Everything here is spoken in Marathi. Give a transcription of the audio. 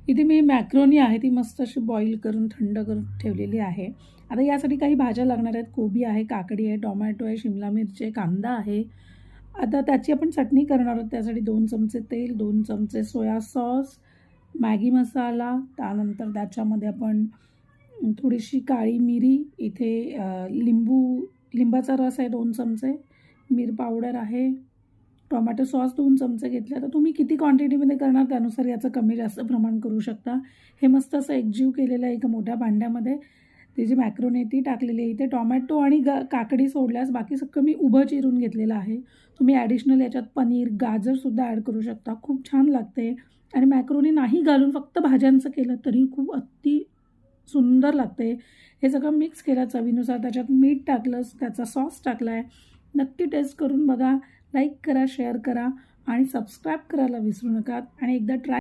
इथे मी मॅक्रोनी आहे ती मस्त अशी बॉईल करून थंड करून ठेवलेली आहे. आता यासाठी काही भाज्या लागणार आहेत. कोबी आहे, काकडी आहे, टोमॅटो आहे, शिमला मिरची आहे, कांदा आहे. आता त्याची आपण चटणी करणार आहोत. त्यासाठी 2 चमचे तेल, 2 चमचे सोया सॉस, मॅगी मसाला, त्यानंतर त्याच्यामध्ये आपण थोडीशी काळी मिरी, इथे लिंबाचा रस आहे 2 चमचे, मीठ पावडर आहे, टोमॅटो सॉस 2 चमचे घेतले. आता तुम्ही किती क्वांटिटीमध्ये करणार त्यानुसार याचं कमी जास्त प्रमाण करू शकता. हे मस्त असं एकजीव केलेलं आहे एका मोठ्या भांड्यामध्ये. ती जी मॅक्रोनी ती टाकलेली आहे. इथे टोमॅटो आणि काकडी सोडल्यास बाकी सगळं मी उभं चिरून घेतलेलं आहे. तुम्ही ॲडिशनल याच्यात पनीर, गाजरसुद्धा ॲड करू शकता. खूप छान लागते आणि मॅक्रोनी नाही घालून फक्त भाज्यांचं केलं तरी खूप सुंदर लागते. हे सगळं मिक्स केलं चवीनुसार. त्याच्यात मीठ टाकलंस, त्याचा सॉस टाकला आहे. नक्की टेस्ट करून बघा. लाईक करा, शेअर करा आणि सबस्क्राईब करायला विसरू नका आणि एकदा ट्राय